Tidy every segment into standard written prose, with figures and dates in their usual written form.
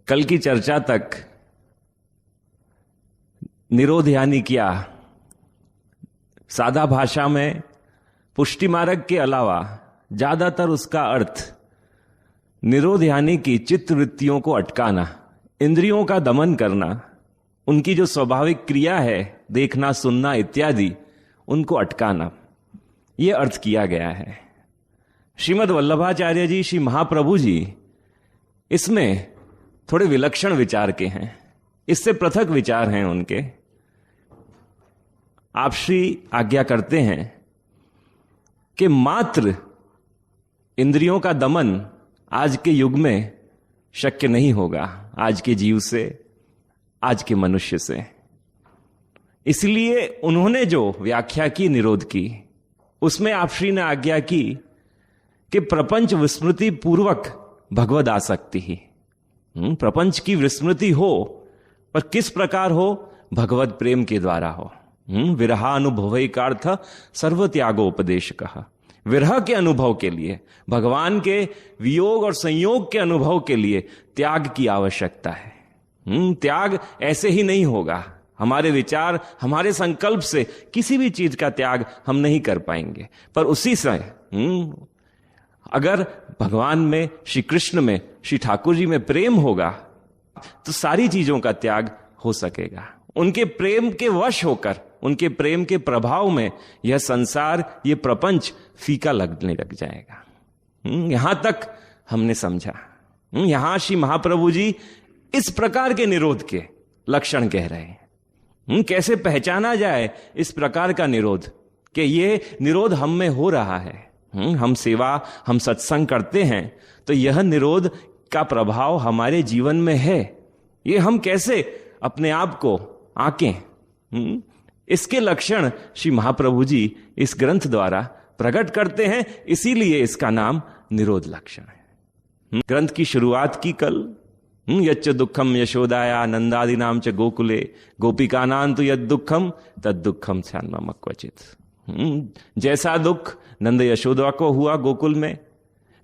कल की चर्चा तक निरोध यानी क्या, सादा भाषा में पुष्टि मार्ग के अलावा ज्यादातर उसका अर्थ निरोध यानी कि चित्त वृत्तियों को अटकाना, इंद्रियों का दमन करना, उनकी जो स्वाभाविक क्रिया है देखना सुनना इत्यादि उनको अटकाना, यह अर्थ किया गया है। श्रीमद् वल्लभाचार्य जी, श्री महाप्रभु जी इसमें थोड़े विलक्षण विचार के हैं, इससे पृथक विचार हैं उनके। आप श्री आज्ञा करते हैं कि मात्र इंद्रियों का दमन आज के युग में शक्य नहीं होगा, आज के जीव से, आज के मनुष्य से। इसलिए उन्होंने जो व्याख्या की निरोध की, उसमें आप श्री ने आज्ञा की कि प्रपंच विस्मृति पूर्वक भगवद आसक्ति ही, प्रपंच की विस्मृति हो, पर किस प्रकार हो? भगवत प्रेम के द्वारा हो। विरहानुभवैकार्थ सर्वत्यागोपदेश कहा, विरह के अनुभव के लिए, भगवान के वियोग और संयोग के अनुभव के लिए त्याग की आवश्यकता है। त्याग ऐसे ही नहीं होगा, हमारे विचार हमारे संकल्प से किसी भी चीज का त्याग हम नहीं कर पाएंगे, पर उसी से अगर भगवान में, श्री कृष्ण में, श्री ठाकुर जी में प्रेम होगा तो सारी चीजों का त्याग हो सकेगा। उनके प्रेम के वश होकर, उनके प्रेम के प्रभाव में यह संसार, यह प्रपंच फीका लगने लग जाएगा। यहां तक हमने समझा। यहां श्री महाप्रभु जी इस प्रकार के निरोध के लक्षण कह रहे हैं। कैसे पहचाना जाए इस प्रकार का निरोध, कि ये निरोध हम में हो रहा है। हम सेवा, हम सत्संग करते हैं तो यह निरोध का प्रभाव हमारे जीवन में है। ये हम कैसे अपने आप को आंकें, इसके लक्षण श्री महाप्रभु जी इस ग्रंथ द्वारा प्रकट करते हैं। इसीलिए इसका नाम निरोध लक्षण है। ग्रंथ की शुरुआत की कल, यच्च दुखम यशोदाया नंदादि नाम च गोकुले गोपिकानां तु यद दुखम तद दुखम स्यान्मम क्वचित। जैसा दुख नंद यशोदा को हुआ गोकुल में,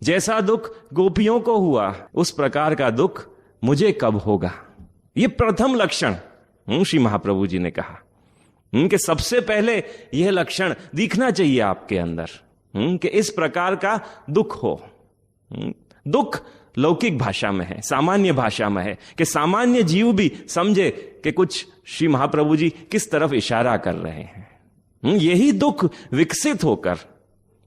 जैसा दुख गोपियों को हुआ, उस प्रकार का दुख मुझे कब होगा। यह प्रथम लक्षण श्री महाप्रभु जी ने कहा कि सबसे पहले यह लक्षण दिखना चाहिए आपके अंदर, कि इस प्रकार का दुख हो। दुख लौकिक भाषा में है, सामान्य भाषा में है, कि सामान्य जीव भी समझे कि कुछ श्री महाप्रभु जी किस तरफ इशारा कर रहे हैं। यही दुख विकसित होकर,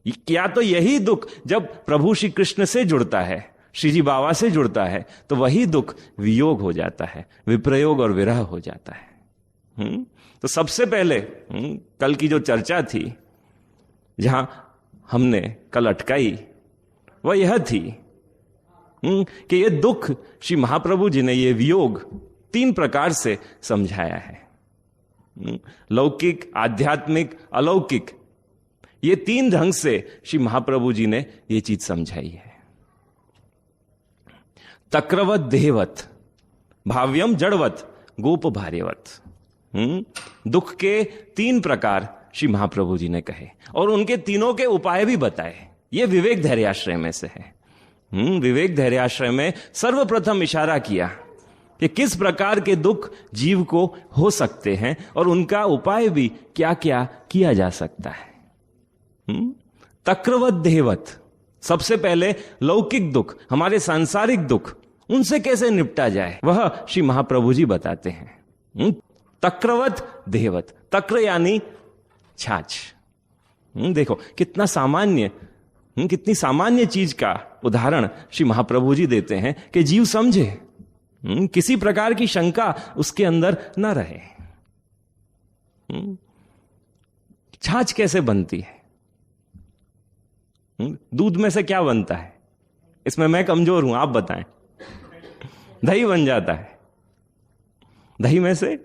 क्या तो यही दुख जब प्रभु श्री कृष्ण से जुड़ता है, श्री जी बाबा से जुड़ता है, तो वही दुख वियोग हो जाता है, विप्रयोग और विरह हो जाता है। तो सबसे पहले कल की जो चर्चा थी, जहां हमने कल अटकाई, वह यह थी कि यह दुख श्री महाप्रभु जी ने यह वियोग 3 प्रकार से समझाया है। लौकिक, आध्यात्मिक, अलौकिक, ये 3 ढंग से श्री महाप्रभु जी ने यह चीज समझाई है। तक्रवत देहवत, भाव्यम जड़वत, गोप भार्यवत। दुख के 3 प्रकार श्री महाप्रभु जी ने कहे और उनके तीनों के उपाय भी बताए। ये विवेक धैर्याश्रय में से है। विवेक धैर्याश्रय में सर्वप्रथम इशारा किया कि किस प्रकार के दुख जीव को हो सकते हैं और उनका उपाय भी क्या क्या किया जा सकता है। तक्रवत देहवत, सबसे पहले लौकिक दुख, हमारे सांसारिक दुख, उनसे कैसे निपटा जाए, वह श्री महाप्रभु जी बताते हैं। तक्रवत देहवत, तक्र यानी छाछ। देखो कितना सामान्य, कितनी सामान्य चीज का उदाहरण श्री महाप्रभु जी देते हैं कि जीव समझे, किसी प्रकार की शंका उसके अंदर न रहे। छाछ कैसे बनती है? दूध में से क्या बनता है? इसमें मैं कमजोर हूं, आप बताएं। दही बन जाता है, दही में से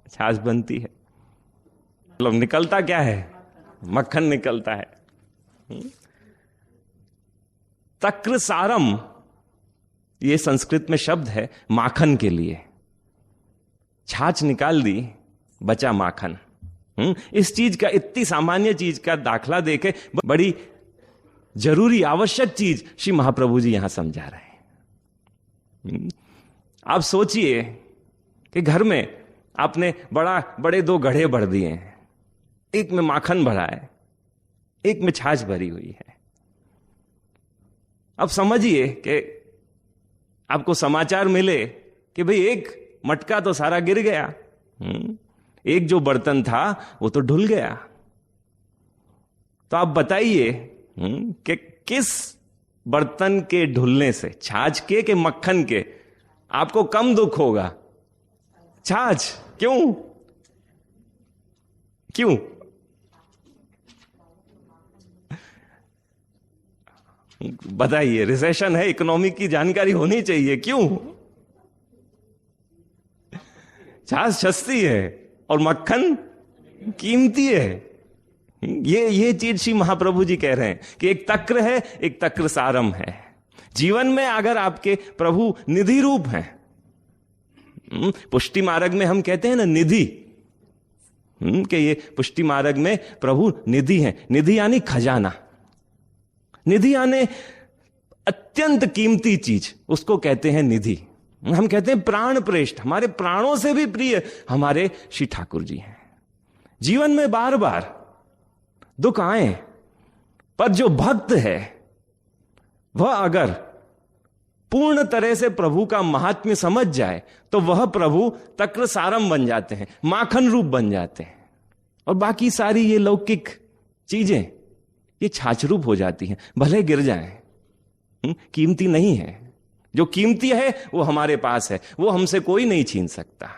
छाछ बनती है। मतलब निकलता क्या है? मक्खन निकलता है। तक्र सारम, ये संस्कृत में शब्द है माखन के लिए। छाछ निकाल दी, बचा माखन। इस चीज का, इतनी सामान्य चीज का दाखला देके बड़ी जरूरी आवश्यक चीज श्री महाप्रभु जी यहां समझा रहे हैं। आप सोचिए कि घर में आपने बड़े 2 घड़े भर दिए हैं, एक में माखन भरा है, एक में छाछ भरी हुई है। अब समझिए कि आपको समाचार मिले कि भाई एक मटका तो सारा गिर गया, एक जो बर्तन था वो तो ढुल गया। तो आप बताइए कि किस बर्तन के ढुलने से, छाछ के कि मक्खन के, आपको कम दुख होगा? छाछ। क्यों? क्यों? बताइए, रिसेशन है, इकोनॉमी की जानकारी होनी चाहिए। क्यों? छाछ सस्ती है और मक्खन कीमती है। ये चीज श्री महाप्रभु जी कह रहे हैं कि एक तक्र है, एक तक्र सारम है। जीवन में अगर आपके प्रभु निधि रूप हैं, पुष्टि मार्ग में हम कहते हैं ना निधि, कि ये पुष्टि मार्ग में प्रभु निधि हैं। निधि यानी खजाना, निधि यानी अत्यंत कीमती चीज, उसको कहते हैं निधि। हम कहते हैं प्राण प्रेष्ठ, हमारे प्राणों से भी प्रिय हमारे श्री ठाकुर जी हैं। जीवन में बार बार दुख आए, पर जो भक्त है वह अगर पूर्ण तरह से प्रभु का महात्म्य समझ जाए तो वह प्रभु तक्र सारम बन जाते हैं, माखन रूप बन जाते हैं, और बाकी सारी ये लौकिक चीजें ये छाछ रूप हो जाती हैं, भले गिर जाएं, कीमती नहीं है। जो कीमती है वो हमारे पास है, वो हमसे कोई नहीं छीन सकता।